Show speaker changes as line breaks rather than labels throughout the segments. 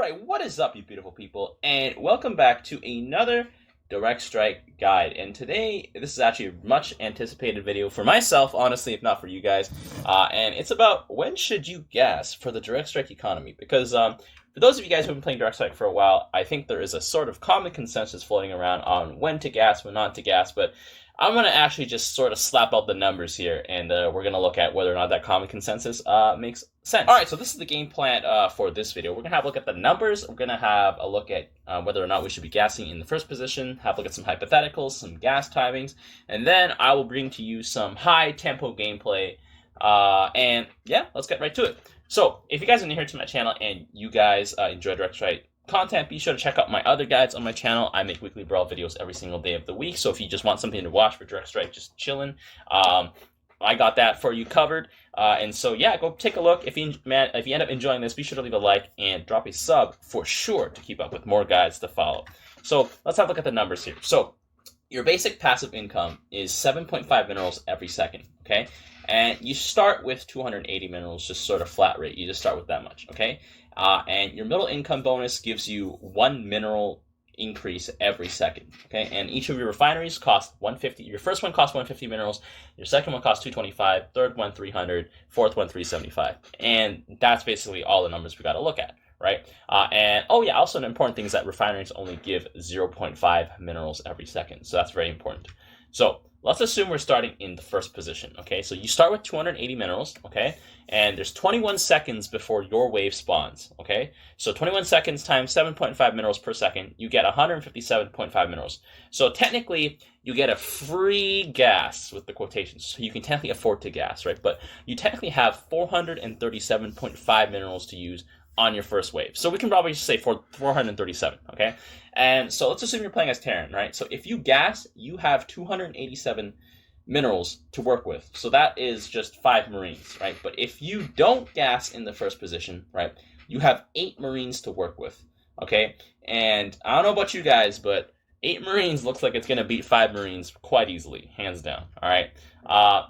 Alright, what is up, you beautiful people, and welcome back to another Direct Strike guide. And today, this is actually a much anticipated video for myself, honestly, if not for you guys. And it's about when should you gas for the Direct Strike economy. Because for those of you guys who have been playing Direct Strike for a while, I think there is a sort of common consensus floating around on when to gas, when not to gas. But I'm going to actually just sort of slap out the numbers here, and we're going to look at whether or not that common consensus makes sense. Alright, so this is the game plan for this video. We're going to have a look at the numbers. We're going to have a look at whether or not we should be gassing in the first position, have a look at some hypotheticals, some gas timings, and then I will bring to you some high-tempo gameplay. And yeah, let's get right to it. So, if you guys are new here to my channel and you guys enjoy Direct Strike content, be sure to check out my other guides on my channel. I make weekly Brawl videos every single day of the week, so if you just want something to watch for Direct Strike, just chilling, I got that for you covered. And so yeah, go take a look. If you end up enjoying this, be sure to leave a like and drop a sub for sure to keep up with more guides to follow. So let's have a look at the numbers here. So your basic passive income is 7.5 minerals every second, okay? And you start with 280 minerals, just sort of flat rate. You just start with that much, okay? And your middle income bonus gives you 1 mineral increase every second, okay? And each of your refineries cost 150. Your first one costs 150 minerals, your second one costs 225, third one 300, fourth one 375. And that's basically all the numbers we got to look at, right? And oh yeah, also an important thing is that refineries only give 0.5 minerals every second, so that's very important. So let's assume we're starting in the first position, okay? So you start with 280 minerals, okay? And there's 21 seconds before your wave spawns, okay? So 21 seconds times 7.5 minerals per second, you get 157.5 minerals. So technically, you get a free gas with the quotations. So you can technically afford to gas, right? But you technically have 437.5 minerals to use on your first wave. So we can probably just say 437, okay? And so let's assume you're playing as Terran, right? So if you gas, you have 287 minerals to work with. So that is just 5 Marines, right? But if you don't gas in the first position, right, you have 8 Marines to work with, okay? And I don't know about you guys, but 8 Marines looks like it's going to beat 5 Marines quite easily, hands down, all right?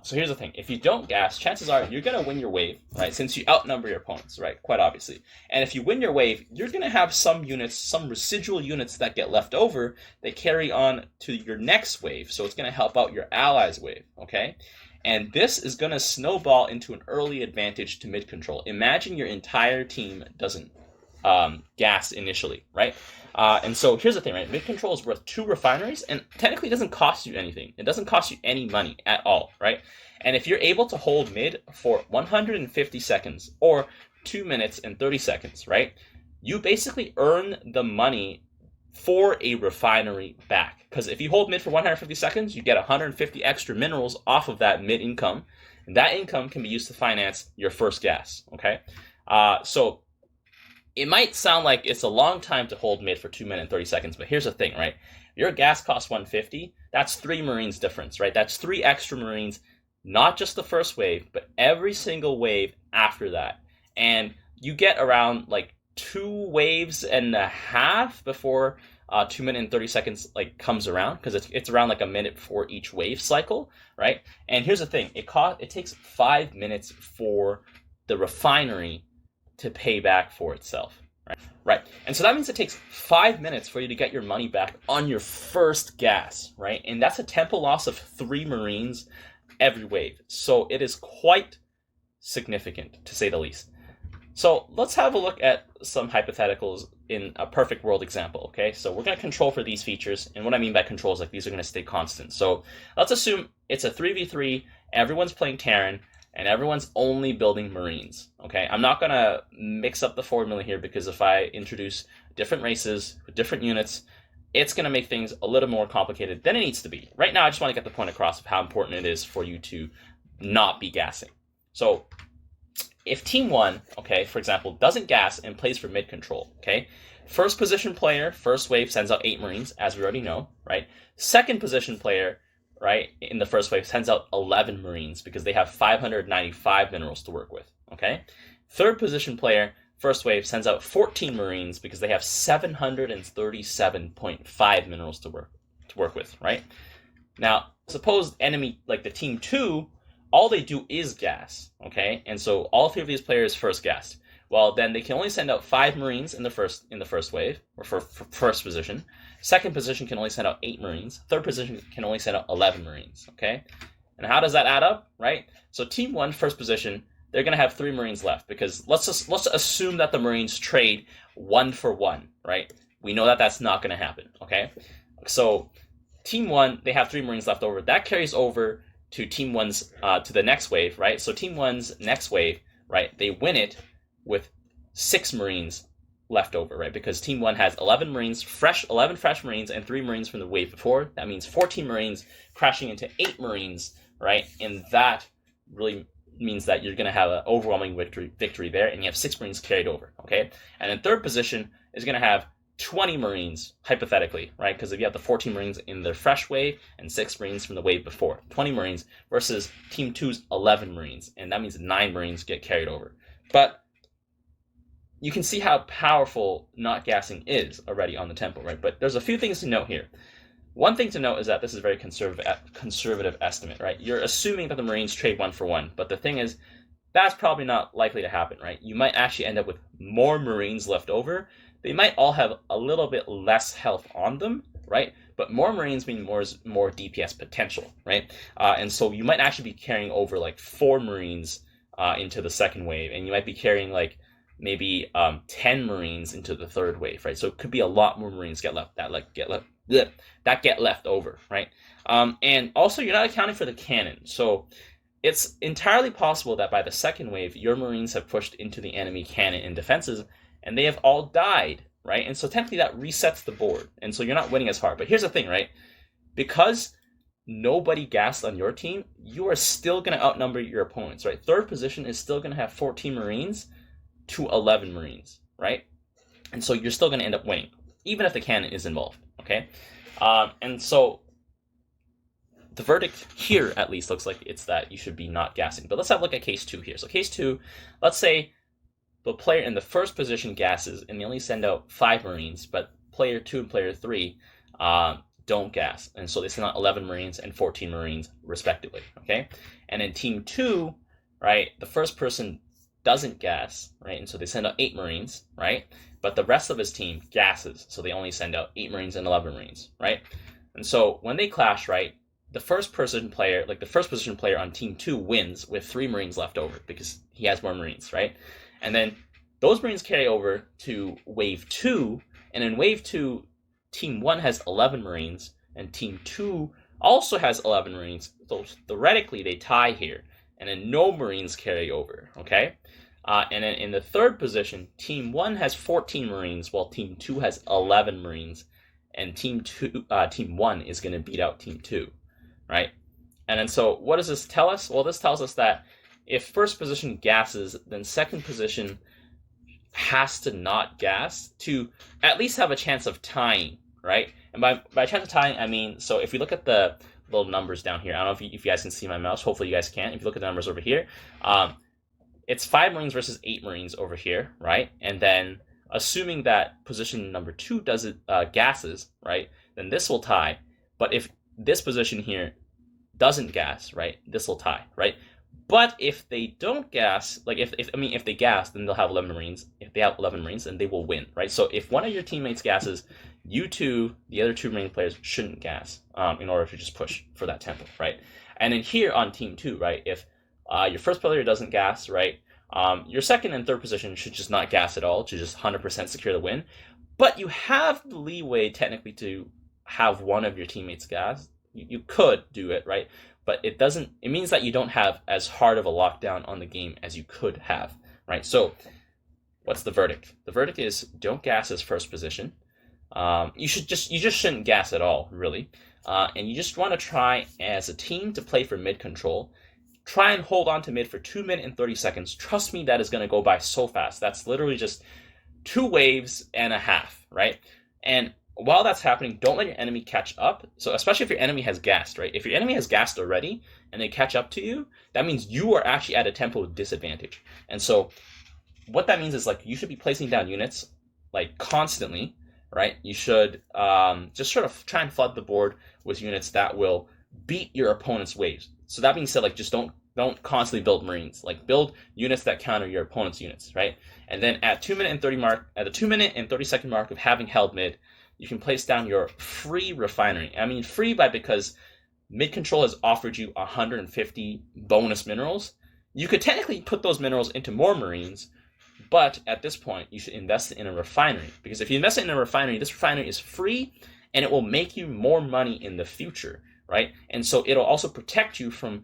So here's the thing. If you don't gas, chances are you're going to win your wave, right, since you outnumber your opponents, right, quite obviously. And if you win your wave, you're going to have some units, some residual units that get left over that carry on to your next wave, so it's going to help out your allies' wave, okay? And this is going to snowball into an early advantage to mid-control. Imagine your entire team doesn't gas initially, right? And so here's the thing, right? Mid-control is worth 2 refineries, and technically it doesn't cost you anything. It doesn't cost you any money at all, right? And if you're able to hold mid for 150 seconds, or 2 minutes and 30 seconds, right? You basically earn the money for a refinery back. Because if you hold mid for 150 seconds, you get 150 extra minerals off of that mid income, and that income can be used to finance your first gas, okay? So it might sound like it's a long time to hold mid for 2 minutes and 30 seconds, but here's the thing, right? Your gas costs 150, that's 3 Marines difference, right? That's 3 extra Marines, not just the first wave, but every single wave after that. And you get around like 2 waves and a half before 2 minutes and 30 seconds like comes around, because it's around like a minute for each wave cycle, right? And here's the thing, it takes 5 minutes for the refinery to pay back for itself, right? And so that means it takes 5 minutes for you to get your money back on your first gas, right? And that's a tempo loss of 3 Marines every wave. So it is quite significant, to say the least. So let's have a look at some hypotheticals in a perfect world example, okay? So we're going to control for these features, and what I mean by control is like these are going to stay constant. So let's assume it's a 3v3, everyone's playing Terran, and everyone's only building Marines, okay? I'm not going to mix up the formula here, because if I introduce different races with different units, it's going to make things a little more complicated than it needs to be. Right now, I just want to get the point across of how important it is for you to not be gassing. So if Team 1, okay, for example, doesn't gas and plays for mid-control, okay? First position player, first wave, sends out 8 Marines, as we already know, right? Second position player, right, in the first wave, sends out 11 Marines because they have 595 minerals to work with, okay? Third position player, first wave, sends out 14 Marines because they have 737.5 minerals to work with, right? Now, suppose enemy, like the Team 2, all they do is gas, okay? And so all 3 of these players first gassed. well, then they can only send out 5 Marines in the first wave, or for first position. Second position can only send out 8 Marines. Third position can only send out 11 Marines, okay? And how does that add up, right? So Team 1, first position, they're going to have 3 Marines left, because let's assume that the Marines trade 1 for 1, right? We know that that's not going to happen, okay? So Team 1, they have 3 Marines left over. That carries over to Team 1's, to the next wave, right? So Team 1's next wave, right, they win it with 6 Marines left over, right? Because Team 1 has 11 fresh Marines, and 3 Marines from the wave before. That means 14 Marines crashing into 8 Marines, right? And that really means that you're going to have an overwhelming victory there, and you have 6 Marines carried over, okay? And in third position is going to have 20 Marines, hypothetically, right? Because if you have the 14 Marines in their fresh wave and 6 Marines from the wave before, 20 Marines versus Team 2's 11 Marines, and that means 9 Marines get carried over. But you can see how powerful not gassing is already on the tempo, right? But there's a few things to note here. One thing to note is that this is a very conservative estimate, right? You're assuming that the Marines trade 1 for 1, but the thing is, that's probably not likely to happen, right? You might actually end up with more Marines left over. They might all have a little bit less health on them, right? But more Marines mean more DPS potential, right? And so you might actually be carrying over like 4 Marines into the second wave, and you might be carrying like maybe 10 Marines into the third wave, right? So it could be a lot more Marines get left over, right? And also you're not accounting for the cannon, so it's entirely possible that by the second wave, your Marines have pushed into the enemy cannon and defenses, and they have all died, right? And so technically that resets the board, and so you're not winning as hard. But here's the thing, right? Because nobody gassed on your team, you are still going to outnumber your opponents, right? Third position is still going to have 14 Marines to 11 Marines, right? And so you're still going to end up winning, even if the cannon is involved, okay? And so the verdict here, at least, looks like it's that you should be not gassing. But let's have a look at case 2 here. So case 2, let's say the player in the first position gasses, and they only send out 5 Marines, but player 2 and player 3 don't gas. And so they send out 11 Marines and 14 Marines, respectively, okay? And in Team 2, right, the first person doesn't gas, right? And so they send out 8 Marines, right? But the rest of his team gasses, so they only send out 8 Marines and 11 Marines, right? And so when they clash, right, the first position player on Team 2 wins with 3 Marines left over because he has more Marines, right? And then those Marines carry over to Wave 2, and in Wave 2, Team 1 has 11 Marines, and Team 2 also has 11 Marines. So theoretically, they tie here, and then no Marines carry over, okay? And then in the third position, Team 1 has 14 Marines, while Team 2 has 11 Marines, and Team 1 is going to beat out Team 2, right? And then so what does this tell us? Well, this tells us that if first position gasses, then second position has to not gas to at least have a chance of tying, right? And by chance of tying, I mean, so if we look at the little numbers down here, I don't know if you guys can see my mouse. Hopefully you guys can. If you look at the numbers over here, it's 5 Marines versus 8 Marines over here, right? And then assuming that position number 2 gasses, right, then this will tie. But if this position here doesn't gas, right, this will tie, right? But if they don't gas, like if they gas, then they'll have 11 Marines. If they have 11 Marines, then they will win, right? So if one of your teammates gasses, you two, the other 2 Marine players, shouldn't gas in order to just push for that tempo, right? And then here on Team 2, right, if your first player doesn't gas, right, your second and third position should just not gas at all to just 100% secure the win. But you have the leeway technically to have one of your teammates gas. You could do it, right? But it means that you don't have as hard of a lockdown on the game as you could have, right? So what's the verdict? The verdict is don't gas as first position. You just shouldn't gas at all, really. And you just want to try as a team to play for mid control. Try and hold on to mid for 2 minutes and 30 seconds. Trust me, that is going to go by so fast. That's literally just 2 waves and a half, right? And while that's happening, don't let your enemy catch up. So especially if your enemy has gassed, right? If your enemy has gassed already and they catch up to you, that means you are actually at a tempo disadvantage. And so what that means is like you should be placing down units like constantly, right? You should just sort of try and flood the board with units that will beat your opponent's waves. So that being said, like just don't Don't constantly build Marines. Like, build units that counter your opponent's units, right? And then at the 2-minute and 30-second mark of having held mid, you can place down your free refinery. I mean free because mid control has offered you 150 bonus minerals. You could technically put those minerals into more Marines, but at this point, you should invest it in a refinery. Because if you invest it in a refinery, this refinery is free, and it will make you more money in the future, right? And so it'll also protect you from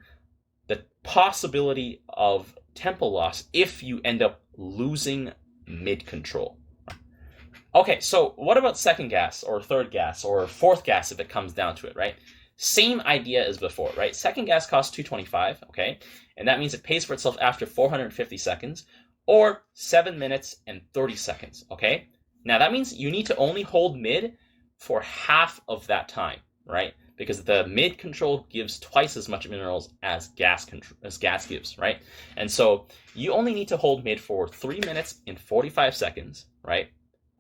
the possibility of tempo loss if you end up losing mid control. Okay, so what about second gas or third gas or fourth gas if it comes down to it, right? Same idea as before, right? Second gas costs 225, okay? And that means it pays for itself after 450 seconds or 7 minutes and 30 seconds, okay? Now that means you need to only hold mid for half of that time, right? Because the mid control gives twice as much minerals as gas gives, right? And so you only need to hold mid for 3 minutes and 45 seconds, right?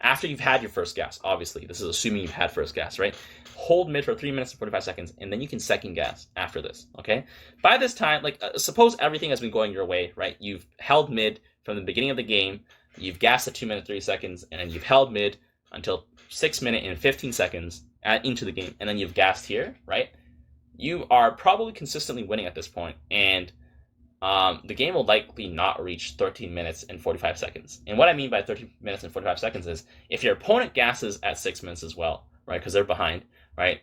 After you've had your first gas, obviously. This is assuming you've had first gas, right? Hold mid for 3 minutes and 45 seconds, and then you can second gas after this, okay? By this time, suppose everything has been going your way, right? You've held mid from the beginning of the game, you've gassed at 2 minutes, 30 seconds, and then you've held mid until 6 minutes and 15 seconds into the game, and then you've gassed here, right? You are probably consistently winning at this point, and the game will likely not reach 13 minutes and 45 seconds. And what I mean by 13 minutes and 45 seconds is if your opponent gasses at 6 minutes as well, right, because they're behind, right,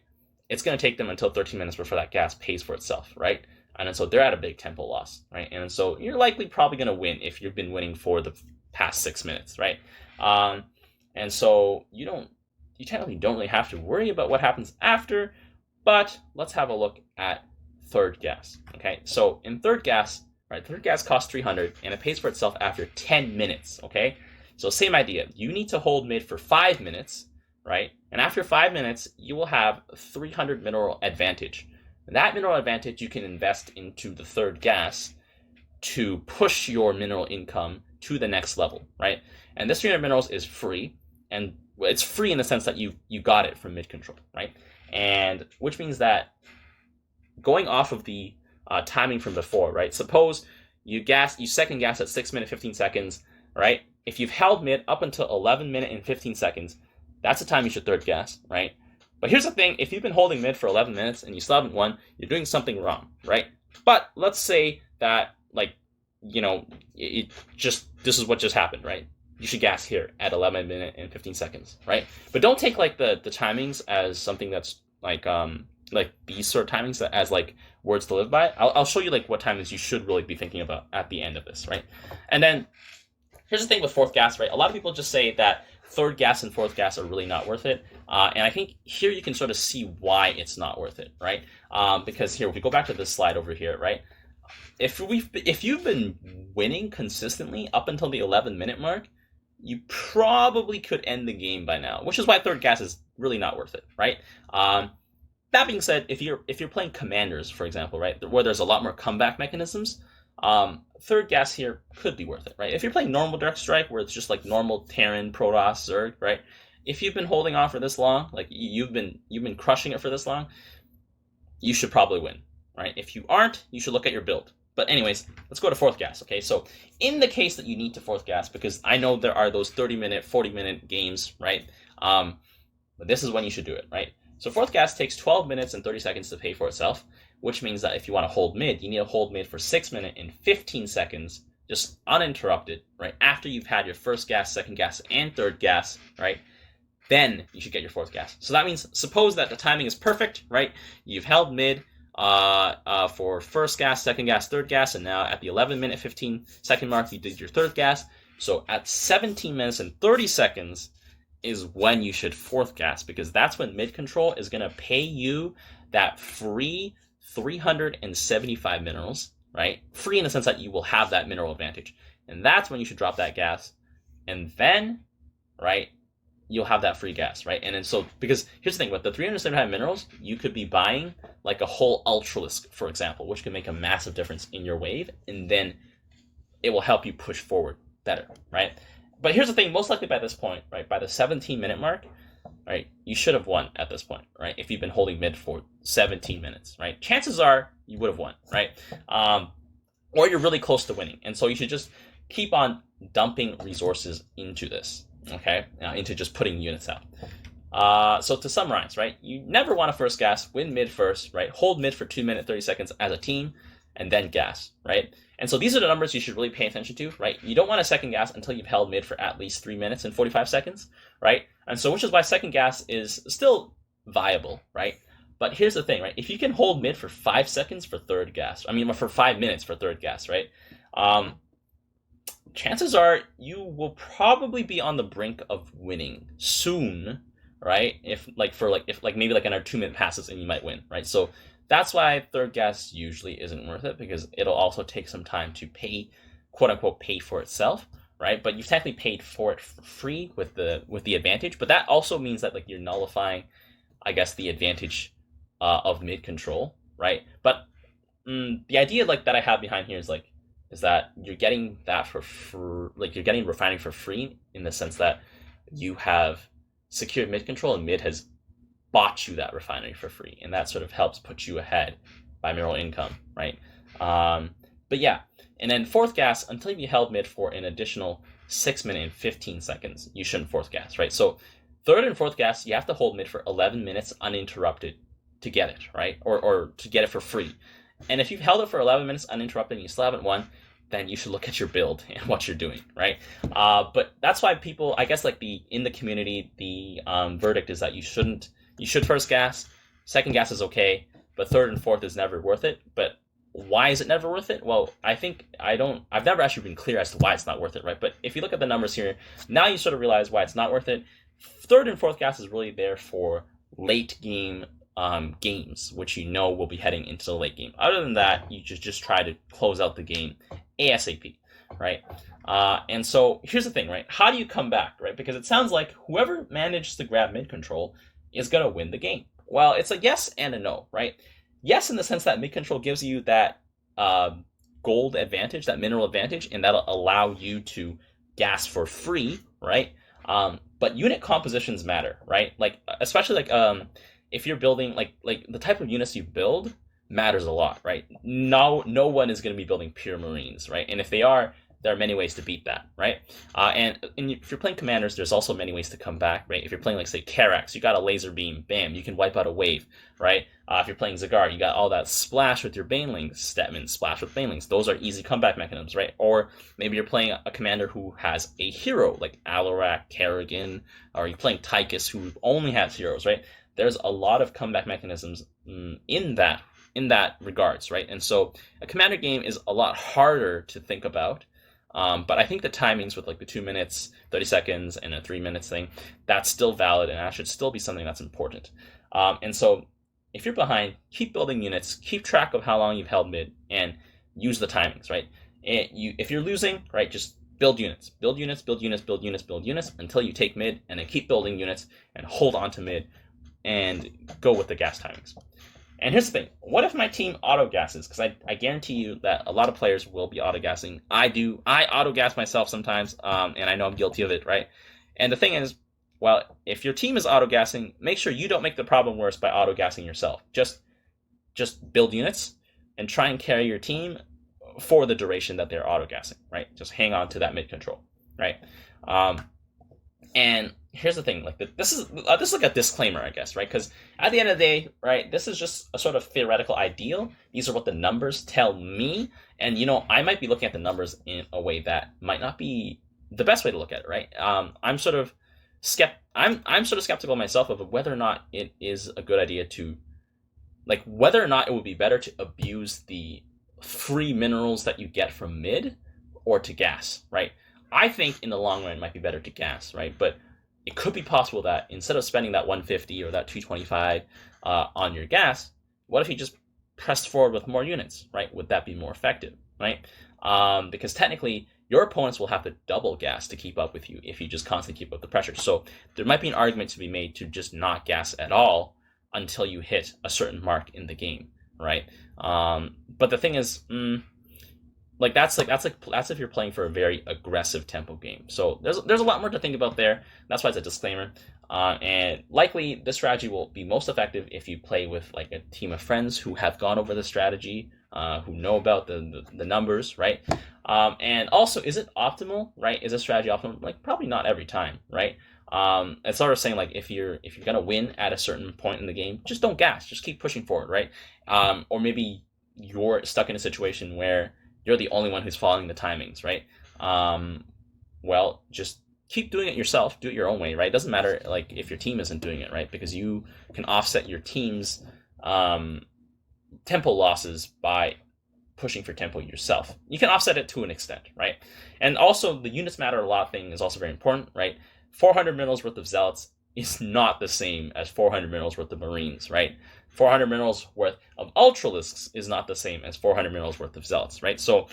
it's going to take them until 13 minutes before that gas pays for itself, right? And so they're at a big tempo loss, right? And so you're likely probably going to win if you've been winning for the past 6 minutes, right? And so you technically don't really have to worry about what happens after, but let's have a look at third gas, okay? So in third gas, right, third gas costs 300 and it pays for itself after 10 minutes, okay? So same idea. You need to hold mid for 5 minutes, right? And after 5 minutes, you will have 300 mineral advantage. That mineral advantage you can invest into the third gas to push your mineral income to the next level, right? And this 300 minerals is free, and it's free in the sense that you got it from mid control, right? And which means that going off of the timing from before, right? Suppose you second gas at 6 minutes 15 seconds, right? If you've held mid up until 11 minutes and 15 seconds, that's the time you should third gas, right? But here's the thing: if you've been holding mid for 11 minutes and you still haven't won, you're doing something wrong, right? But let's say that, this is what just happened, right? You should gas here at 11 minutes and 15 seconds, right? But don't take the timings as something that's like these sort of timings as words to live by. I'll show you what timings you should really be thinking about at the end of this, right? And then here's the thing with fourth gas, right? A lot of people just say that third gas and fourth gas are really not worth it. And I think here you can sort of see why it's not worth it, right? Because here, if we go back to this slide over here, right? If you've been winning consistently up until the 11-minute mark, you probably could end the game by now, which is why third gas is really not worth it, right? That being said, if you're playing commanders, for example, right, where there's a lot more comeback mechanisms, third gas here could be worth it, right? If you're playing normal direct strike, where it's just like normal Terran, Protoss, Zerg, right? If you've been holding on for this long, you've been crushing it for this long, you should probably win, right? If you aren't, you should look at your build. But anyways, let's go to fourth gas, okay? So in the case that you need to fourth gas, because I know there are those 30-minute, 40-minute games, right? But this is when you should do it, right? So fourth gas takes 12 minutes and 30 seconds to pay for itself, which means that if you want to hold mid, you need to hold mid for 6 minutes and 15 seconds, just uninterrupted, right? After you've had your first gas, second gas, and third gas, right? Then you should get your fourth gas. So that means, suppose that the timing is perfect, right? You've held mid for first gas, second gas, third gas, and now at the 11-minute, 15-second mark, you did your third gas. So at 17 minutes and 30 seconds is when you should fourth gas, because that's when mid control is going to pay you that free 375 minerals, right? Free in the sense that you will have that mineral advantage. And that's when you should drop that gas. And then, right, you'll have that free gas, right? And then so, because here's the thing, with the 375 minerals, you could be buying like a whole Ultralisk, for example, which can make a massive difference in your wave, and then it will help you push forward better, right? But here's the thing, most likely by this point, right, by the 17-minute mark, right, you should have won at this point, right? If you've been holding mid for 17 minutes, right? Chances are you would have won, right? or you're really close to winning. And so you should just keep on dumping resources into this, okay, into just putting units out. So to summarize, right, you never want to first gas, win mid first, right, hold mid for 2 minutes 30 seconds as a team, and then gas, right? And so these are the numbers you should really pay attention to, right? You don't want to second gas until you've held mid for at least 3 minutes and 45 seconds, right? And so which is why second gas is still viable, right? But here's the thing, right? If you can hold mid for 5 seconds for third gas, for 5 minutes for third gas, right? Chances are you will probably be on the brink of winning soon, right? If maybe like in our 2 minute passes and you might win, right? So that's why third gas usually isn't worth it, because it'll also take some time to pay, quote unquote, pay for itself, right? But you've technically paid for it for free with the advantage, but that also means that like you're nullifying, I guess, the advantage of mid control, right? But the idea like that I have behind here is that you're getting that you're getting refining for free, in the sense that you have secured mid control and mid has bought you that refinery for free, and that sort of helps put you ahead by mineral income, right? But yeah, and then fourth gas, until you held mid for an additional 6 minutes and 15 seconds, you shouldn't fourth gas, right? So third and fourth gas, you have to hold mid for 11 minutes uninterrupted to get it, right? Or to get it for free. And if you've held it for 11 minutes uninterrupted and you still haven't won, then you should look at your build and what you're doing, right? But that's why people, I guess, like in the community, the verdict is that you should first gas, second gas is okay, but third and fourth is never worth it. But why is it never worth it? Well, I've never actually been clear as to why it's not worth it, right? But if you look at the numbers here, now you sort of realize why it's not worth it. Third and fourth gas is really there for late game games, which will be heading into the late game. Other than that, you just try to close out the game ASAP, right? And so here's the thing, right? How do you come back, right? Because it sounds like whoever manages to grab mid control is going to win the game. Well, it's a yes and a no, right? Yes, in the sense that mid control gives you that gold advantage, that mineral advantage, and that'll allow you to gas for free, right? But unit compositions matter, right? Like, especially like if you're building like the type of units you build matters a lot, right? No one is going to be building pure marines, right? And if they are, there are many ways to beat that, right? And if you're playing commanders, there's also many ways to come back, right? If you're playing, like, say, Karax, you got a laser beam, bam, you can wipe out a wave, right? If you're playing Zagar, you got all that splash with your banelings, Stetman, splash with banelings. Those are easy comeback mechanisms, right? Or maybe you're playing a commander who has a hero, like Alarak, Kerrigan, or you're playing Tychus, who only has heroes, right? There's a lot of comeback mechanisms in that regards, right? And so a commander game is a lot harder to think about. But I think the timings with like the 2 minutes, 30 seconds, and a 3 minutes thing, that's still valid, and that should still be something that's important. And so if you're behind, keep building units, keep track of how long you've held mid, and use the timings, right? If you're losing, right, just build units, build units, build units, build units, build units until you take mid, and then keep building units and hold on to mid and go with the gas timings. And here's the thing. What if my team auto-gasses? Because I guarantee you that a lot of players will be auto-gassing. I do. I auto-gas myself sometimes, and I know I'm guilty of it, right? And the thing is, well, if your team is auto-gassing, make sure you don't make the problem worse by auto-gassing yourself. Just build units and try and carry your team for the duration that they're auto-gassing, right? Just hang on to that mid-control, right? And here's the thing, like this is like a disclaimer, I guess, right? Because at the end of the day, right, this is just a sort of theoretical ideal. These are what the numbers tell me, and I might be looking at the numbers in a way that might not be the best way to look at it, right? I'm sort of skeptical myself of whether or not it is a good idea to, like, whether or not it would be better to abuse the free minerals that you get from mid or to gas, right? I think in the long run it might be better to gas, right? But it could be possible that instead of spending that 150 or that 225 on your gas, what if you just pressed forward with more units, right? Would that be more effective, right? Because technically your opponents will have to double gas to keep up with you if you just constantly keep up the pressure. So there might be an argument to be made to just not gas at all until you hit a certain mark in the game, right? But the thing is, that's if you're playing for a very aggressive tempo game. So there's a lot more to think about there. That's why it's a disclaimer. And likely this strategy will be most effective if you play with like a team of friends who have gone over the strategy who know about the numbers, right? And also, is it optimal, right? Is a strategy optimal? Like, probably not every time, right? It's sort of saying, like, if you're gonna win at a certain point in the game, just don't gas, just keep pushing forward, right? Or maybe you're stuck in a situation where you're the only one who's following the timings, right? Well, just keep doing it yourself, do it your own way, right? It doesn't matter, like, if your team isn't doing it, right? Because you can offset your team's tempo losses by pushing for tempo yourself. You can offset it to an extent, right? And also, the units matter a lot thing is also very important, right? 400 minerals worth of zealots is not the same as 400 minerals worth of marines, right? 400 minerals worth of ultralisks is not the same as 400 minerals worth of zealots, right? So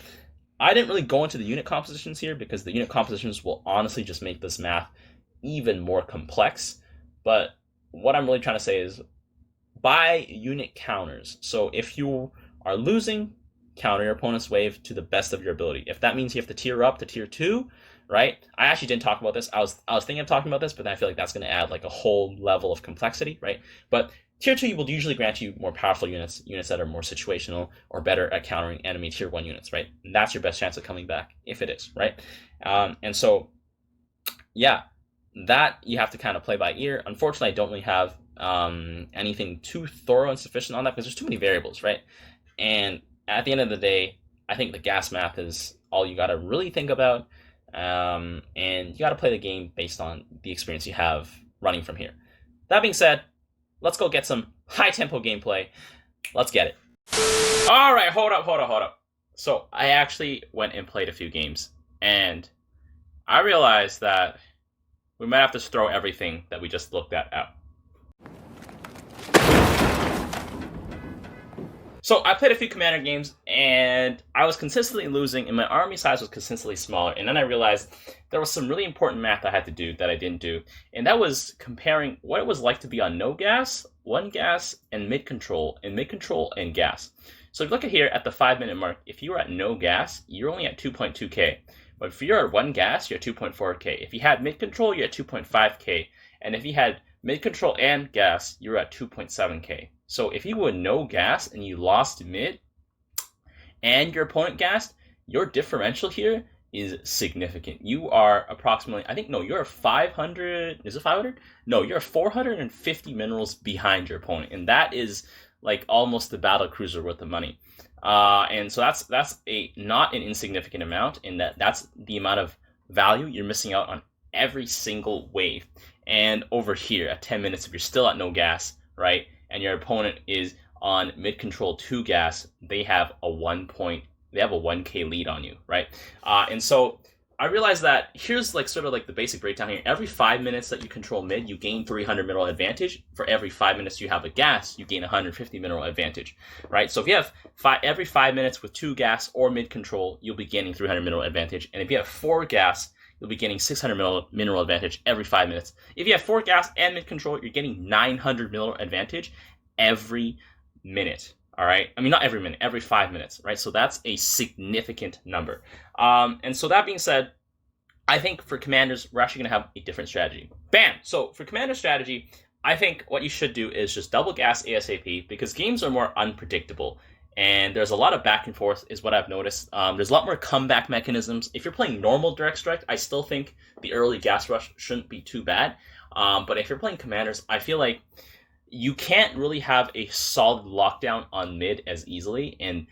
I didn't really go into the unit compositions here because the unit compositions will honestly just make this math even more complex. But what I'm really trying to say is buy unit counters. So if you are losing, counter your opponent's wave to the best of your ability. If that means you have to tier up to tier 2, right? I actually didn't talk about this. I was thinking of talking about this, but then I feel like that's going to add like a whole level of complexity, right? But tier 2 will usually grant you more powerful units that are more situational or better at countering enemy tier 1 units, right? And that's your best chance of coming back, if it is, right? And so, yeah, that you have to kind of play by ear. Unfortunately, I don't really have anything too thorough and sufficient on that because there's too many variables, right? And at the end of the day, I think the gas math is all you got to really think about. And you got to play the game based on the experience you have running from here. That being said, let's go get some high-tempo gameplay. Let's get it. All right, hold up. So I actually went and played a few games, and I realized that we might have to throw everything that we just looked at out. So I played a few Commander games, and I was consistently losing, and my army size was consistently smaller. And then I realized there was some really important math I had to do that I didn't do, and that was comparing what it was like to be on no gas, 1 gas, and mid-control and gas. So if you look at here at the 5-minute mark, if you were at no gas, you're only at 2.2k. But if you're at 1 gas, you're at 2.4k. If you had mid-control, you're at 2.5k. And if you had mid-control and gas, you're at 2.7k. So if you were no gas and you lost mid and your opponent gassed, your differential here is significant. You are approximately, you're 500, is it 500? No, you're 450 minerals behind your opponent. And that is like almost the battle cruiser worth of money. And so that's a not an insignificant amount, and that's the amount of value you're missing out on every single wave. And over here at 10 minutes, if you're still at no gas, right, and your opponent is on mid-control 2 gas, they have a 1k lead on you, right? And so I realized that here's like sort of like the basic breakdown here. Every 5 minutes that you control mid, you gain 300 mineral advantage. For every 5 minutes you have a gas, you gain 150 mineral advantage, right? So if you have every 5 minutes with 2 gas or mid control, you'll be gaining 300 mineral advantage. And if you have 4 gas, you'll be getting 600 mineral advantage every 5 minutes. If you have 4 gas and mid control, you're getting 900 mineral advantage every minute. All right. I mean, not every minute, every 5 minutes, right? So that's a significant number. And so that being said, I think for commanders, we're actually going to have a different strategy. Bam! So for commander strategy, I think what you should do is just double gas ASAP because games are more unpredictable. And there's a lot of back and forth is what I've noticed. There's a lot more comeback mechanisms. If you're playing normal direct strike, I still think the early gas rush shouldn't be too bad. But if you're playing commanders, I feel like you can't really have a solid lockdown on mid as easily, and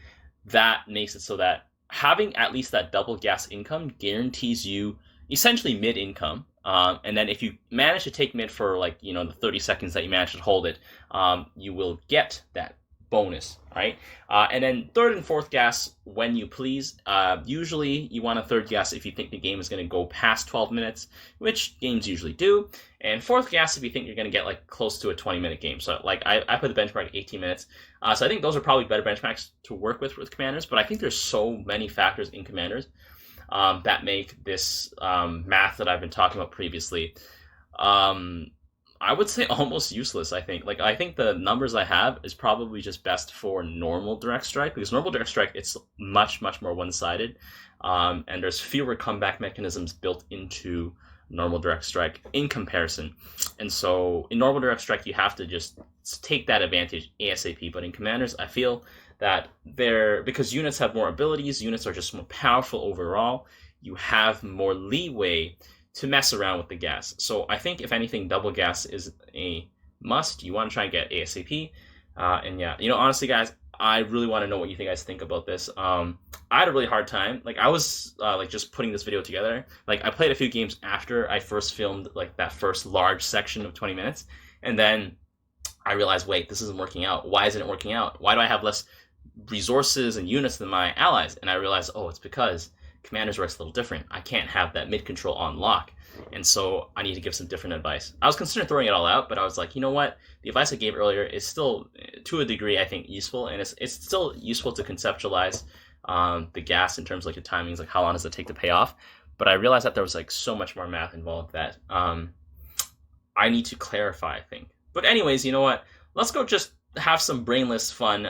that makes it so that having at least that double gas income guarantees you essentially mid income. And then if you manage to take mid for the 30 seconds that you manage to hold it, you will get that bonus, right? And then third and fourth gas when you please. Usually you want a third gas if you think the game is going to go past 12 minutes, which games usually do. And fourth gas if you think you're going to get close to a 20-minute game. So I put the benchmark at 18 minutes. So I think those are probably better benchmarks to work with commanders, but I think there's so many factors in commanders that make this math that I've been talking about previously I would say almost useless, I think. I think the numbers I have is probably just best for normal direct strike, because normal direct strike, it's much, much more one-sided, and there's fewer comeback mechanisms built into normal direct strike in comparison. And so in normal direct strike, you have to just take that advantage ASAP, but in commanders, I feel that because units have more abilities, units are just more powerful overall, you have more leeway to mess around with the gas. So I think if anything, double gas is a must. You want to try and get ASAP. And yeah, honestly, guys, I really want to know what you guys think about this. I had a really hard time. Like I was just putting this video together. Like I played a few games after I first filmed like that first large section of 20 minutes, and then I realized, wait, this isn't working out. Why isn't it working out? Why do I have less resources and units than my allies? And I realized, oh, it's because Commander's works a little different. I can't have that mid control on lock, and so I need to give some different advice. I was considering throwing it all out, but I was like, you know what? The advice I gave earlier is still, to a degree, I think useful, and it's still useful to conceptualize the gas in terms of like the timings, like how long does it take to pay off. But I realized that there was like so much more math involved that I need to clarify, I think. But anyways, you know what? Let's go just have some brainless fun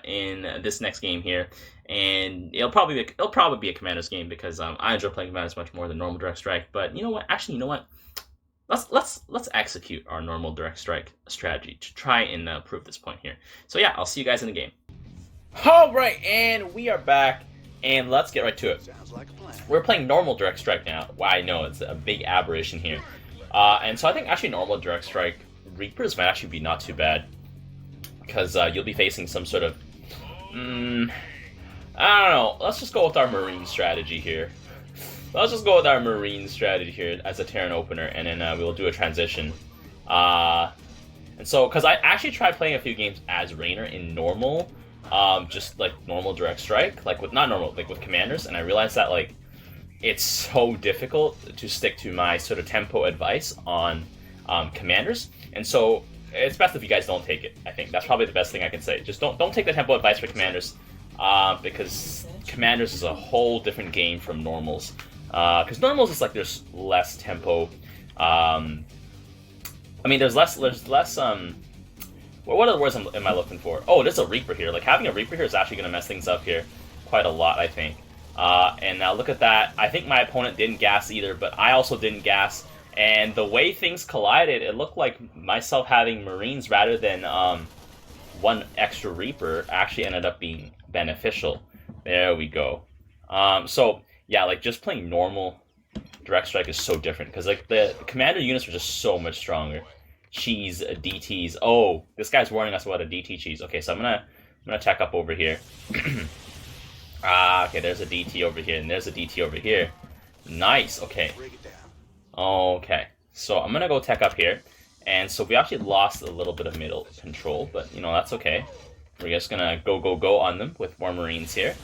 in this next game here, and it'll probably be a Commander's game because I enjoy playing Commanders much more than normal Direct Strike. But you know what? Actually, you know what? Let's execute our normal Direct Strike strategy to try and prove this point here. So yeah, I'll see you guys in the game. All right, and we are back, and let's get right to it.
Sounds like a plan.
We're playing normal Direct Strike now. Wow, I know it's a big aberration here, and so I think actually normal Direct Strike Reapers might actually be not too bad, because you'll be facing some sort of, I don't know, let's just go with our Marine strategy here. Let's just go with our Marine strategy here as a Terran opener, and then we'll do a transition. And so, because I actually tried playing a few games as Rainer in normal, just like normal Direct Strike, like with, not normal, like with Commanders, and I realized that like, it's so difficult to stick to my sort of tempo advice on Commanders, and so it's best if you guys don't take it. I think that's probably the best thing I can say. Just don't take the tempo advice for Commanders, because Commanders is a whole different game from normals. Because normals is like there's less tempo. I mean, there's less. What other words am I looking for? Oh, there's a Reaper here. Like having a Reaper here is actually going to mess things up here quite a lot, I think. And now look at that. I think my opponent didn't gas either, but I also didn't gas. And the way things collided, it looked like myself having Marines rather than one extra Reaper actually ended up being beneficial. There we go. So yeah, like just playing normal Direct Strike is so different because like the Commander units are just so much stronger. Cheese, DTs. Oh, this guy's warning us about a DT cheese. Okay, so I'm gonna tech up over here. Okay, there's a DT over here, and there's a DT over here. Nice. Okay. Okay, so I'm gonna go tech up here, and so we actually lost a little bit of middle control, but that's okay. We're just gonna go on them with more Marines here,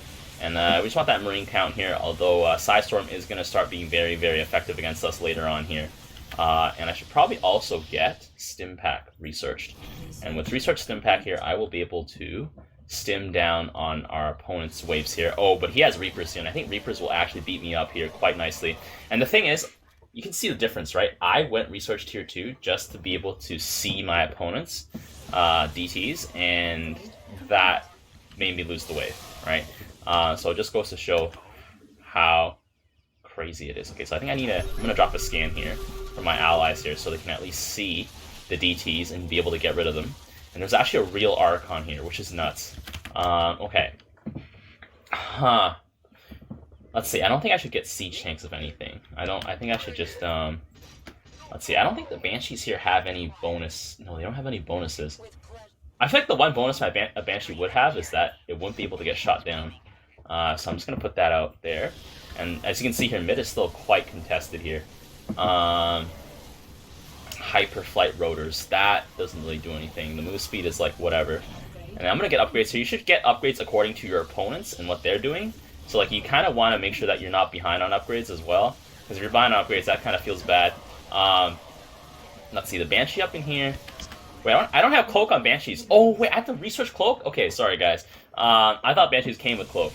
and we just want that Marine count here. Although Psystorm is gonna start being very, very effective against us later on here, and I should probably also get Stim Pack researched, and with research Stim Pack here, I will be able to stim down on our opponent's waves here. Oh, but he has Reapers soon. I think Reapers will actually beat me up here quite nicely. And the thing is, you can see the difference, right? I went Research Tier 2 just to be able to see my opponent's DTs, and that made me lose the wave, right? So it just goes to show how crazy it is. Okay, so I think I'm gonna drop a scan here for my allies here so they can at least see the DTs and be able to get rid of them. And there's actually a real Archon here, which is nuts. Okay. Huh. Let's see, I don't think I should get siege tanks of anything. I think I should just, let's see, I don't think the Banshees here have any bonus. No, they don't have any bonuses. I feel like the one bonus a Banshee would have is that it wouldn't be able to get shot down. So I'm just going to put that out there. And as you can see here, mid is still quite contested here. Hyperflight rotors, that doesn't really do anything. The move speed is like whatever. And I'm going to get upgrades. So you should get upgrades according to your opponents and what they're doing. So like you kind of want to make sure that you're not behind on upgrades as well, because if you're behind on upgrades, that kind of feels bad. Let's see, the Banshee up in here. Wait, I don't have Cloak on Banshees. Oh wait, I have to research Cloak? Okay, sorry guys. I thought Banshees came with Cloak.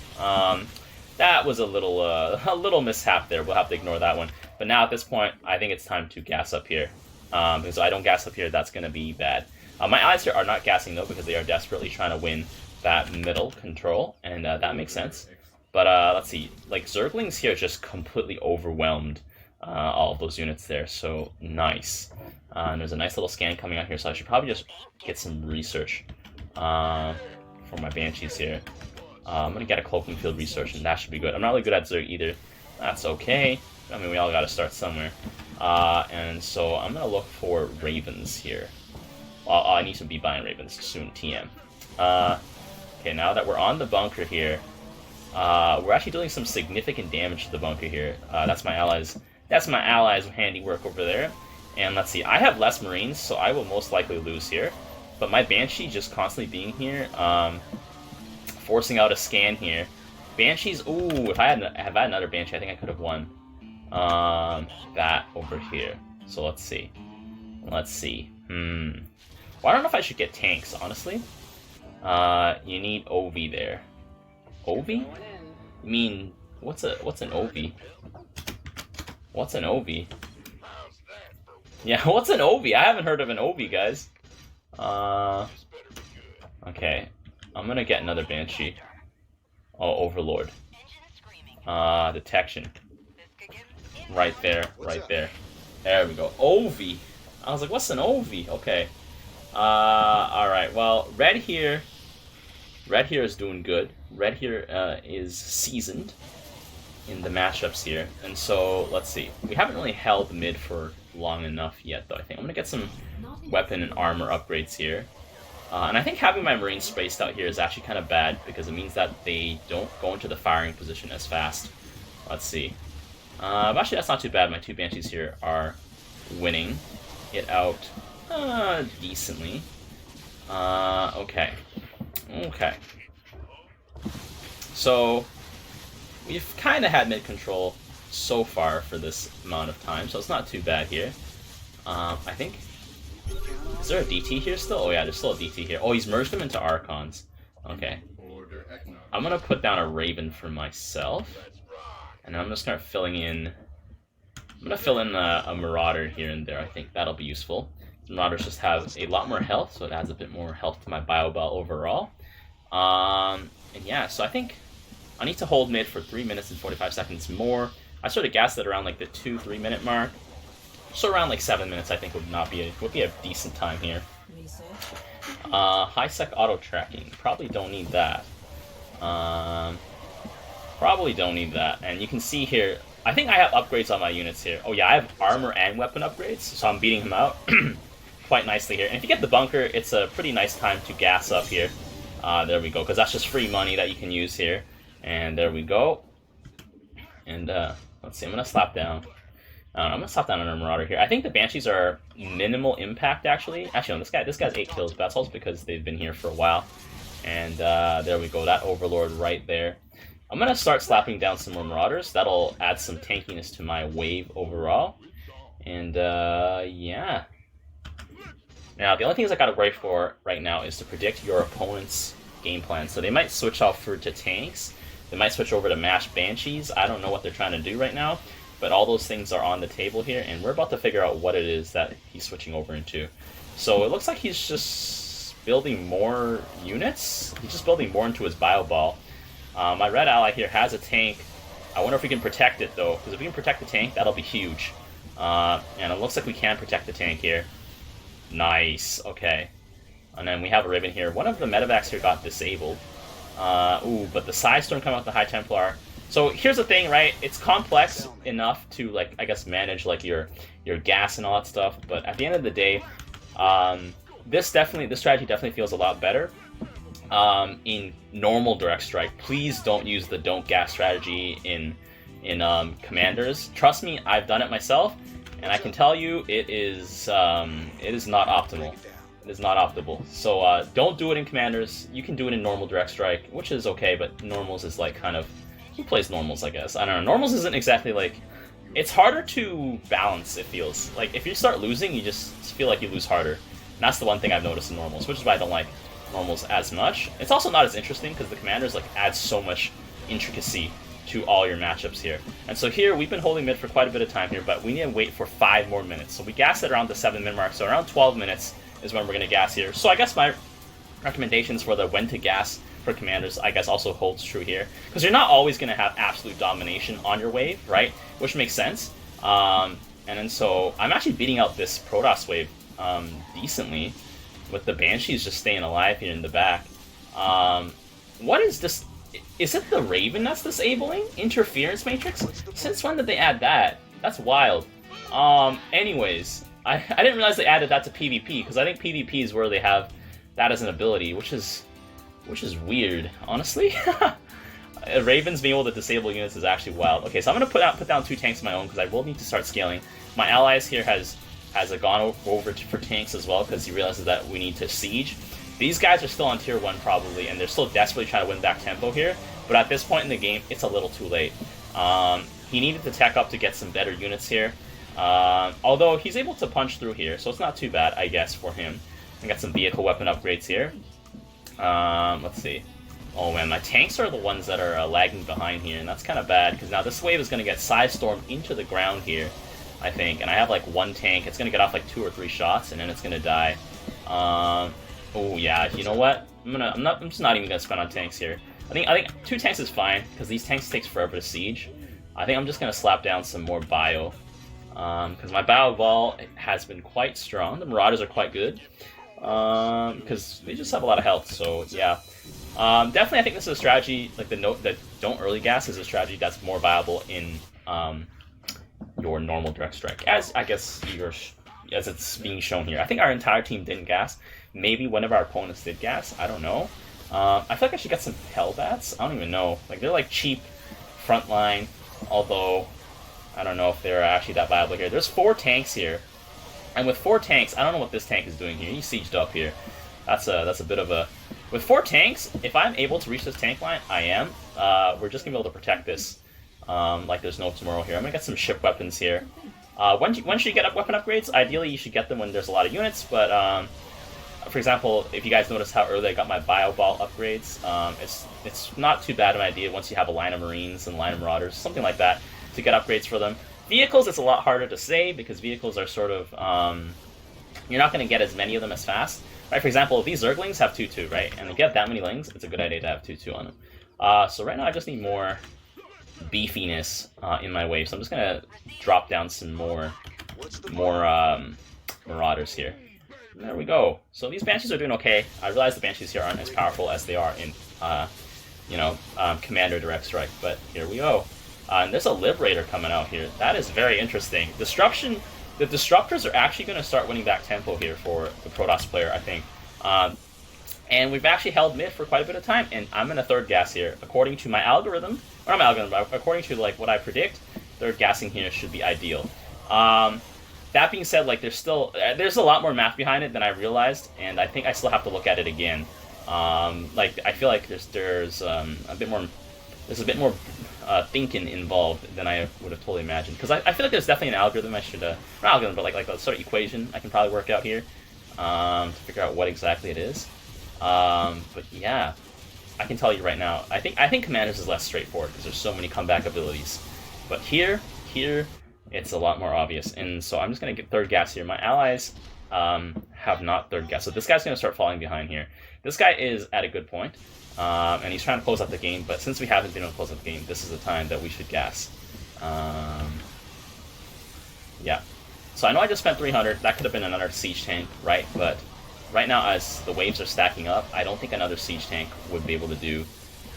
That was a little mishap there. We'll have to ignore that one. But now at this point, I think it's time to gas up here. Because if I don't gas up here, that's going to be bad. My allies here are not gassing though, because they are desperately trying to win that middle control, and that makes sense. But let's see, like Zerglings here just completely overwhelmed all of those units there, so nice. And there's a nice little scan coming out here, so I should probably just get some research for my Banshees here. I'm gonna get a Cloaking Field Research, and that should be good. I'm not really good at Zerg either. That's okay. I mean, we all gotta start somewhere. And so I'm gonna look for Ravens here. Well, I need to be buying Ravens soon, TM. Okay, now that we're on the bunker here, we're actually doing some significant damage to the bunker here. That's my allies. That's my allies' handiwork over there. And let's see, I have less Marines, so I will most likely lose here. But my Banshee just constantly being here, forcing out a scan here. Banshees, ooh, if I had another Banshee, I think I could have won. That over here. So let's see. Let's see. Well, I don't know if I should get tanks, honestly. You need OV there. OV? You mean, what's an OV? What's an OV? Yeah, what's an OV? I haven't heard of an OV, guys. Okay. I'm gonna get another Banshee. Oh, Overlord. Detection. Right there, right there. There we go. OV. I was like, what's an OV? Okay. Alright, well, red here is doing good. Red here is seasoned in the matchups here. And so, let's see. We haven't really held mid for long enough yet, though, I think. I'm going to get some weapon and armor upgrades here. And I think having my Marines spaced out here is actually kind of bad, because it means that they don't go into the firing position as fast. Let's see. But actually, that's not too bad. My two Banshees here are winning it out decently. Okay. Okay. So, we've kind of had mid-control so far for this amount of time, so it's not too bad here. I think... Is there a DT here still? Oh yeah, there's still a DT here. Oh, he's merged them into Archons. Okay. I'm gonna put down a Raven for myself. And I'm gonna start filling in... I'm gonna fill in a Marauder here and there. I think that'll be useful. Marauders just have a lot more health, so it adds a bit more health to my bio ball overall. And yeah, so I think I need to hold mid for 3 minutes and 45 seconds more. I sort of gassed it around like the 2-3 minute mark. So around like 7 minutes, I think would be a decent time here. High sec auto tracking. Probably don't need that. Probably don't need that. And you can see here, I think I have upgrades on my units here. Oh yeah, I have armor and weapon upgrades, so I'm beating him out quite nicely here. And if you get the bunker, it's a pretty nice time to gas up here. There we go, because that's just free money that you can use here. And there we go. And let's see, I'm gonna slap down. I'm gonna slap down on a Marauder here. I think the Banshees are minimal impact, actually. Actually, no, this guy's 8 kills, but that's also because they've been here for a while. And there we go, that Overlord right there. I'm gonna start slapping down some more Marauders. That'll add some tankiness to my wave overall. And yeah. Now, the only things I gotta worry for right now is to predict your opponent's game plan. So they might switch off to tanks. They might switch over to mashed Banshees. I don't know what they're trying to do right now. But all those things are on the table here, and we're about to figure out what it is that he's switching over into. So it looks like he's just building more units. He's just building more into his bio ball. My red ally here has a tank. I wonder if we can protect it, though, because if we can protect the tank, that'll be huge. And it looks like we can protect the tank here. Nice. Okay. And then we have a Raven here. One of the medevacs here got disabled. Ooh, but the Psystorm coming out the High Templar. So here's the thing, right? It's complex enough to, like, I guess, manage like your gas and all that stuff. But at the end of the day, this strategy definitely feels a lot better in normal direct strike. Please don't use the don't gas strategy in commanders. Trust me, I've done it myself, and I can tell you it is not optimal. It is not optimal. So don't do it in commanders. You can do it in normal direct strike, which is okay, but normals is like kind of... Who plays normals, I guess? I don't know. Normals isn't exactly like... It's harder to balance, it feels. Like, if you start losing, you just feel like you lose harder. And that's the one thing I've noticed in normals, which is why I don't like normals as much. It's also not as interesting, because the commanders, like, add so much intricacy to all your matchups here. And so here, we've been holding mid for quite a bit of time here, but we need to wait for 5 more minutes. So we gassed it around the 7-minute mark, so around 12 minutes is when we're going to gas here. So I guess my recommendations for the when to gas for commanders, I guess, also holds true here, because you're not always going to have absolute domination on your wave, right? Which makes sense. And then so I'm actually beating out this Protoss wave decently, with the Banshees just staying alive here in the back. What is this? Is it the Raven that's disabling Interference Matrix? Since when did they add that? That's wild. Anyways, I didn't realize they added that to PvP, because I think PvP is where they have that as an ability, which is weird, honestly. Ravens being able to disable units is actually wild. Okay, so I'm gonna put down 2 tanks of my own, because I will need to start scaling. My allies here has gone over for tanks as well, because he realizes that we need to siege. These guys are still on tier 1 probably, and they're still desperately trying to win back tempo here, but at this point in the game, it's a little too late. He needed to tech up to get some better units here, although he's able to punch through here, so it's not too bad, I guess, for him. I got some vehicle weapon upgrades here. Let's see. Oh man, my tanks are the ones that are lagging behind here, and that's kind of bad, because now this wave is going to get side-stormed into the ground here, I think, and I have like 1 tank. It's going to get off like 2 or 3 shots, and then it's going to die. Oh yeah, you know what? I'm just not even gonna spend on tanks here. I think 2 tanks is fine, because these tanks takes forever to siege. I think I'm just gonna slap down some more bio, because my bio wall has been quite strong. The Marauders are quite good, because they just have a lot of health. So yeah, definitely I think this is a strategy, like the don't early gas is a strategy that's more viable in your normal direct strike, as I guess as it's being shown here. I think our entire team didn't gas. Maybe one of our opponents did gas. I don't know. I feel like I should get some Hellbats. I don't even know. Like, they're like cheap frontline, although I don't know if they're actually that viable here. There's 4 tanks here, and with 4 tanks, I don't know what this tank is doing here. He's sieged up here. That's a bit of a... With 4 tanks, if I'm able to reach this tank line, I am. We're just gonna be able to protect this like there's no tomorrow here. I'm gonna get some ship weapons here. When should you get weapon upgrades? Ideally, you should get them when there's a lot of units, but for example, if you guys notice how early I got my bio ball upgrades, it's not too bad of an idea once you have a line of Marines and line of Marauders, something like that, to get upgrades for them. Vehicles, it's a lot harder to say, because vehicles are sort of, you're not going to get as many of them as fast. Right, for example, these Zerglings have 2-2, right? And if you have that many Lings, it's a good idea to have 2-2 on them. So right now I just need more beefiness in my wave, so I'm just going to drop down some more Marauders here. There we go. So these Banshees are doing okay. I realize the Banshees here aren't as powerful as they are in, Commander Direct Strike, but here we go. And there's a Liberator coming out here. That is very interesting. Disruption. The Disruptors are actually going to start winning back tempo here for the Protoss player, I think. And we've actually held mid for quite a bit of time, and I'm in a 3rd gas here. According to my algorithm, or not my algorithm, but according to like what I predict, 3rd gassing here should be ideal. That being said, like there's a lot more math behind it than I realized, and I think I still have to look at it again. Like I feel like there's a bit more thinking involved than I would have totally imagined. Because I feel like there's definitely an algorithm I should not algorithm, but like a sort of equation I can probably work out here to figure out what exactly it is. But yeah, I can tell you right now, I think Commanders is less straightforward because there's so many comeback abilities. But here. It's a lot more obvious, and so I'm just going to get 3rd gas here. My allies have not 3rd gas, so this guy's going to start falling behind here. This guy is at a good point, and he's trying to close out the game, but since we haven't been able to close out the game, this is the time that we should gas. Yeah. So I know I just spent 300. That could have been another siege tank, right? But right now, as the waves are stacking up, I don't think another siege tank would be able to do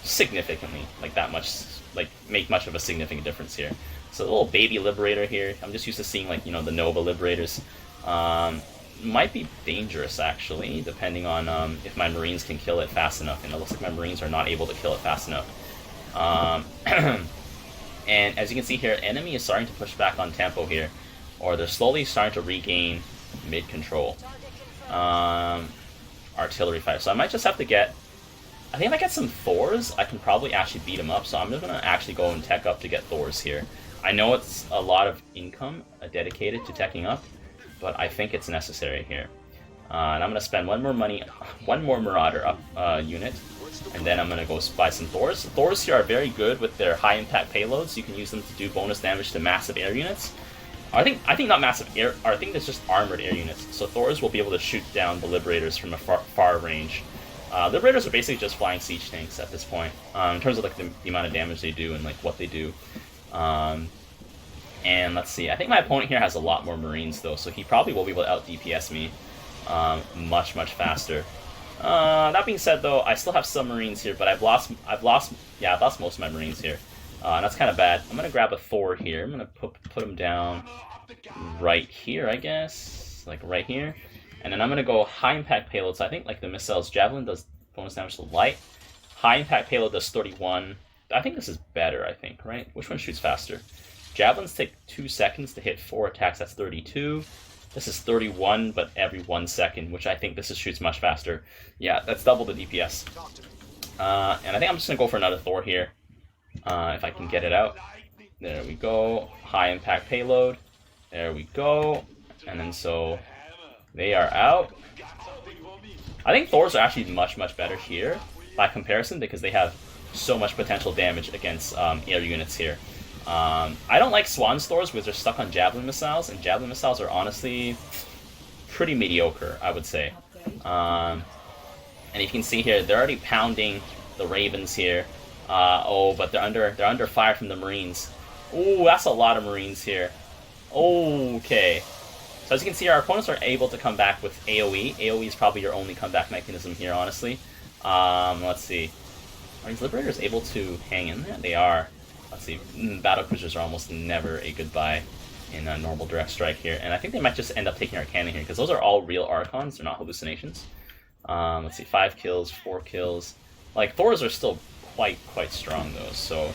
significantly, like that much, like make much of a significant difference here. So a little baby Liberator here. I'm just used to seeing like, the Nova Liberators. Might be dangerous actually, depending on if my Marines can kill it fast enough. And it looks like my Marines are not able to kill it fast enough. And as you can see here, enemy is starting to push back on tempo here, or they're slowly starting to regain mid control. Artillery fire. So I might just have to get. I think if I get some Thors, I can probably actually beat them up. So I'm just gonna actually go and tech up to get Thors here. I know it's a lot of income dedicated to teching up, but I think it's necessary here. And I'm going to spend one more Marauder up unit, and then I'm going to go buy some Thors. Thors here are very good with their high impact payloads. You can use them to do bonus damage to massive air units. I think not massive air. I think it's just armored air units. So Thors will be able to shoot down the Liberators from a far range. Liberators are basically just flying siege tanks at this point, in terms of like the amount of damage they do and like what they do. And let's see, I think my opponent here has a lot more Marines though, so he probably will be able to out DPS me much faster. That being said, though, I still have some Marines here, but I've lost most of my Marines here. And that's kind of bad. I'm gonna grab a Thor here. I'm gonna put him down right here, I guess, like right here. And then I'm gonna go high impact payload. So I think like the missiles, Javelin does bonus damage to light. High impact payload does 31. I think this is better. I think, right? Which one shoots faster? Javelins take 2 seconds to hit 4 attacks. That's 32. This is 31, but every 1 second, which I think this shoots much faster. Yeah, that's double the DPS. And I think I'm just gonna go for another Thor here, if I can get it out. There we go. High impact payload. There we go. And then so they are out. I think Thors are actually much better here by comparison because they have so much potential damage against air units here. I don't like Swan's Thors because they're stuck on Javelin missiles, and Javelin missiles are honestly pretty mediocre, I would say. And you can see here, they're already pounding the Ravens here. But they're under fire from the Marines. Ooh, that's a lot of Marines here. Okay. So as you can see, our opponents are able to come back with AoE. AoE is probably your only comeback mechanism here, honestly. Let's see. Are these Liberators able to hang in there? They are. Let's see. Battle Cruisers are almost never a good buy in a normal direct strike here. And I think they might just end up taking our cannon here, because those are all real Archons. They're not hallucinations. Let's see. 5 kills, 4 kills. Like, Thors are still quite strong, though. So,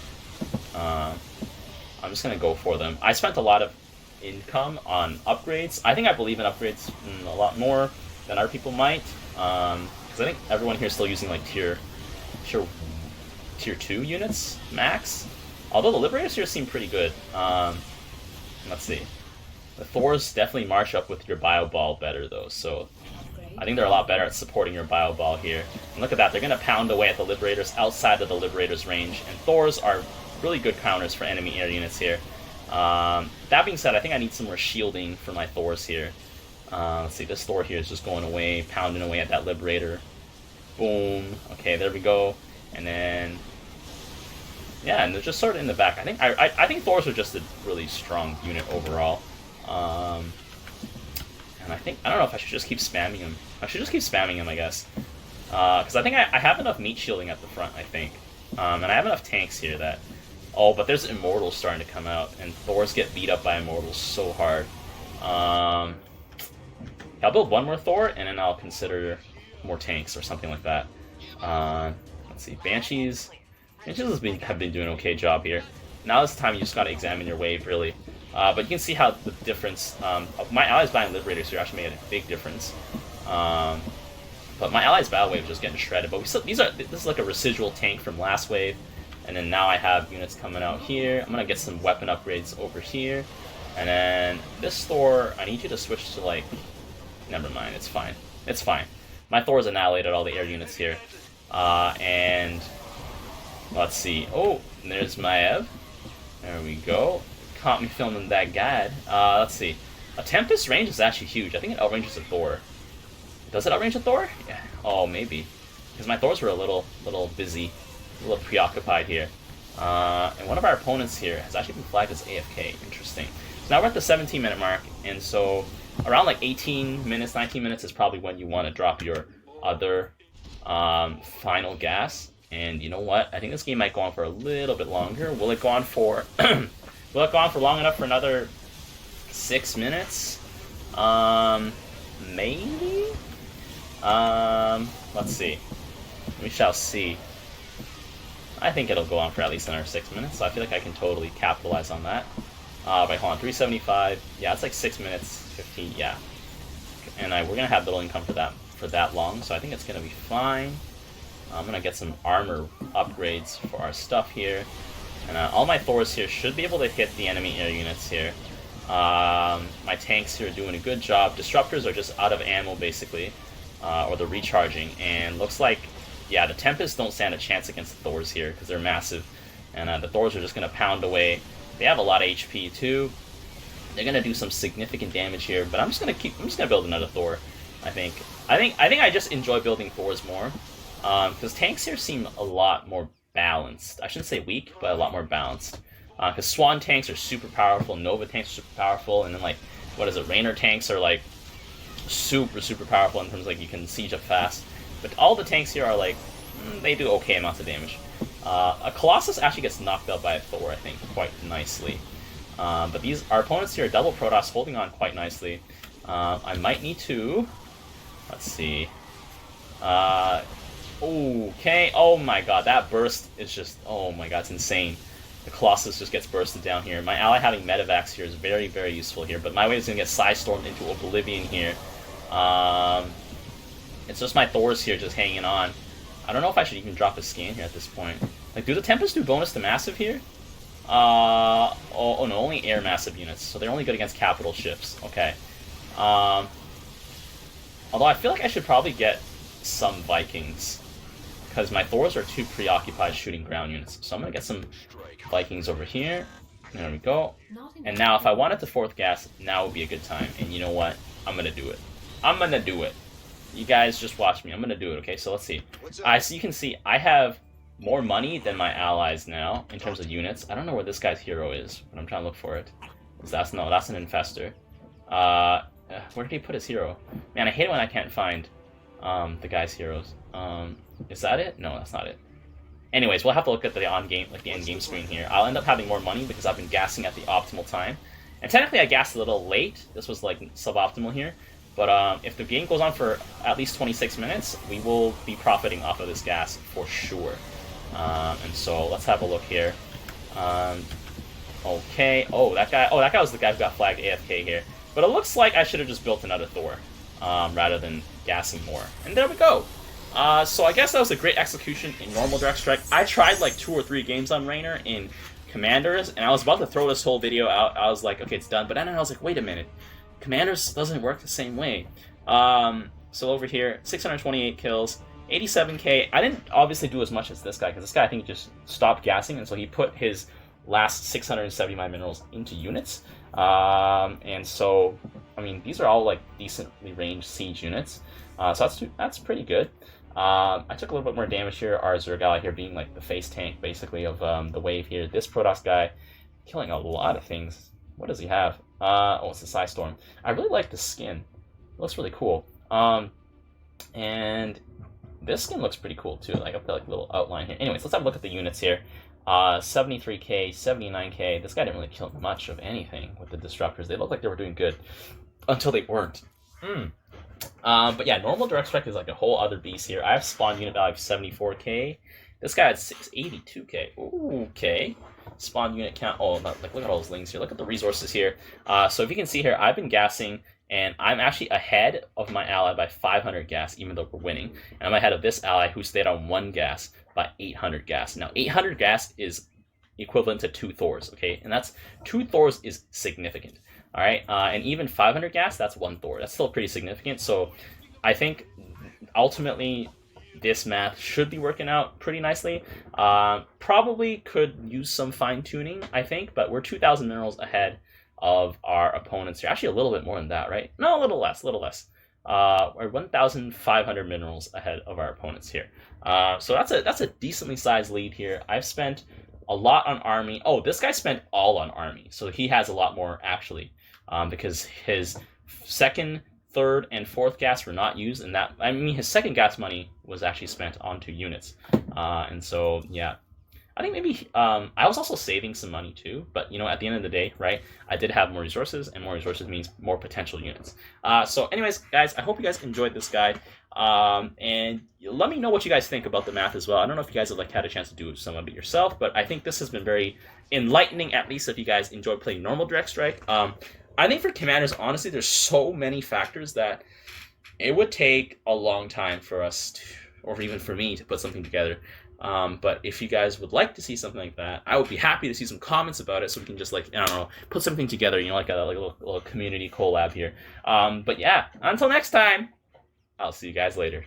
I'm just going to go for them. I spent a lot of income on upgrades. I think I believe in upgrades a lot more than other people might. Because I think everyone here is still using, like, tier 2 units, max. Although the Liberators here seem pretty good. Let's see. The Thors definitely march up with your Bio Ball better, though, so I think they're a lot better at supporting your Bio Ball here. And look at that, they're going to pound away at the Liberators outside of the Liberators' range, and Thors are really good counters for enemy air units here. That being said, I think I need some more shielding for my Thors here. Let's see, this Thor here is just going away, pounding away at that Liberator. Boom. Okay, there we go. And then, yeah, and they're just sort of in the back. I think Thors are just a really strong unit overall. And I don't know if I should just keep spamming him. I should just keep spamming him, I guess. Because I think I have enough meat shielding at the front, I think. And I have enough tanks here that... Oh, but there's Immortals starting to come out, and Thors get beat up by Immortals so hard. I'll build one more Thor, and then I'll consider more tanks or something like that. Let's see, Banshees. Banshees have been doing an okay job here. Now this time you just gotta examine your wave, really. But you can see how the difference of my allies buying Liberators here actually made a big difference. But my allies' battle wave is just getting shredded. But this is like a residual tank from last wave. And then now I have units coming out here. I'm gonna get some weapon upgrades over here. And then this Thor, I need you to switch to, like, never mind, it's fine. It's fine. My Thor's annihilated all the air units here. And let's see. Oh, there's Maev. There we go. Caught me filming that guide. Let's see. A Tempest range is actually huge. I think it outranges a Thor. Does it outrange a Thor? Yeah. Oh, maybe. Because my Thors were a little busy, a little preoccupied here. And one of our opponents here has actually been flagged as AFK. Interesting. So now we're at the 17-minute mark, and so around like 18 minutes, 19 minutes is probably when you want to drop your other final gas. And you know what? I think this game might go on for a little bit longer. Will it go on for... Will it go on for long enough for another 6 minutes? Maybe? Let's see. We shall see. I think it'll go on for at least another 6 minutes, so I feel like I can totally capitalize on that. Right, hold on, 375. Yeah, it's like 6 minutes, 15, yeah. And we're gonna have little income for that long, so I think it's gonna be fine. I'm gonna get some armor upgrades for our stuff here. And all my Thors here should be able to hit the enemy air units here. My tanks here are doing a good job. Disruptors are just out of ammo, basically. Or they're recharging. And looks like, yeah, the Tempests don't stand a chance against the Thors here, because they're massive. And the Thors are just going to pound away. They have a lot of HP, too. They're going to do some significant damage here. But I'm just going to build another Thor, I think. I think I just enjoy building Thors more. Because tanks here seem a lot more balanced. I shouldn't say weak, but a lot more balanced. Because Swan tanks are super powerful, Nova tanks are super powerful, and then, like, what is it, Raynor tanks are, like, super powerful in terms of, like, you can siege up fast. But all the tanks here are like, they do okay amounts of damage. A Colossus actually gets knocked out by a Thor, I think, quite nicely. But our opponents here, double Protoss, holding on quite nicely. I might need to... Let's see. Okay. Oh my god, that burst is just... Oh my god, it's insane. The Colossus just gets bursted down here. My ally having Medivacs here is very, very useful here. But my wave is going to get Psystormed into Oblivion here. It's just my Thors here just hanging on. I don't know if I should even drop a scan here at this point. Like, do the Tempests do bonus to massive here? Oh no, only air massive units. So they're only good against capital ships. Okay. Although I feel like I should probably get some Vikings, because my Thors are too preoccupied shooting ground units. So I'm going to get some Vikings over here. There we go. And now if I wanted to fourth gas, now would be a good time. And you know what? I'm going to do it. I'm going to do it. You guys just watch me. I'm going to do it, okay? So let's see. So you can see I have more money than my allies now in terms of units. I don't know where this guy's hero is, but I'm trying to look for it. That's an infestor. Where did he put his hero? Man, I hate it when I can't find the guy's heroes. Is that it? No, that's not it. Anyways, we'll have to look at the the end game screen here. I'll end up having more money because I've been gassing at the optimal time. And technically I gassed a little late. This was like suboptimal here. But if the game goes on for at least 26 minutes, we will be profiting off of this gas for sure. And so let's have a look here. Okay. Oh, that guy was the guy who got flagged AFK here. But it looks like I should have just built another Thor rather than gassing more. And there we go. So I guess that was a great execution in normal direct strike. I tried like 2 or 3 games on Raynor in Commanders, and I was about to throw this whole video out. I was like, okay, it's done. But then I was like, wait a minute. Commanders doesn't work the same way. So over here, 628 kills, 87k. I didn't obviously do as much as this guy, because this guy I think just stopped gassing, and so he put his last 679 minerals into units. And so, I mean, these are all like decently ranged siege units. So that's pretty good. I took a little bit more damage here. Our Zergali here being like the face tank, basically, of the wave here. This Protoss guy killing a lot of things. What does he have? Oh, it's the Psystorm. I really like the skin. It looks really cool. And this skin looks pretty cool too. Like I've got like a little outline here. Anyways, let's have a look at the units here. 73k, 79k. This guy didn't really kill much of anything with the disruptors. They looked like they were doing good until they weren't. But yeah, normal direct strike is like a whole other beast here. I have spawn unit value of 74k. This guy had 682k. Ooh, okay. Spawn unit count. Oh, like look at all those links here. Look at the resources here. So if you can see here, I've been gassing, and I'm actually ahead of my ally by 500 gas, even though we're winning. And I'm ahead of this ally who stayed on 1 gas by 800 gas. Now, 800 gas is equivalent to 2 Thors, okay? And that's 2 Thors is significant, all right? And even 500 gas, that's 1 Thor. That's still pretty significant. So I think ultimately this math should be working out pretty nicely. Probably could use some fine-tuning, I think, but we're 2,000 minerals ahead of our opponents here. Actually, a little bit more than that, right? No, a little less. We're 1,500 minerals ahead of our opponents here. So that's a decently sized lead here. I've spent a lot on army. Oh, this guy spent all on army, so he has a lot more actually, because his second, third, and fourth gas were not used, and that, I mean, his second gas money was actually spent onto units. And so yeah, I think maybe I was also saving some money too, but you know, at the end of the day, right, I did have more resources, and more resources means more potential units. So anyways, guys, I hope you guys enjoyed this guide, and let me know what you guys think about the math as well. I don't know if you guys have like had a chance to do some of it yourself, but I think this has been very enlightening, at least if you guys enjoy playing normal direct strike. I think for commanders, honestly, there's so many factors that it would take a long time for us to, or even for me to put something together. But if you guys would like to see something like that, I would be happy to see some comments about it, so we can just like, I don't know, put something together, you know, like a little community collab here. But yeah, until next time, I'll see you guys later.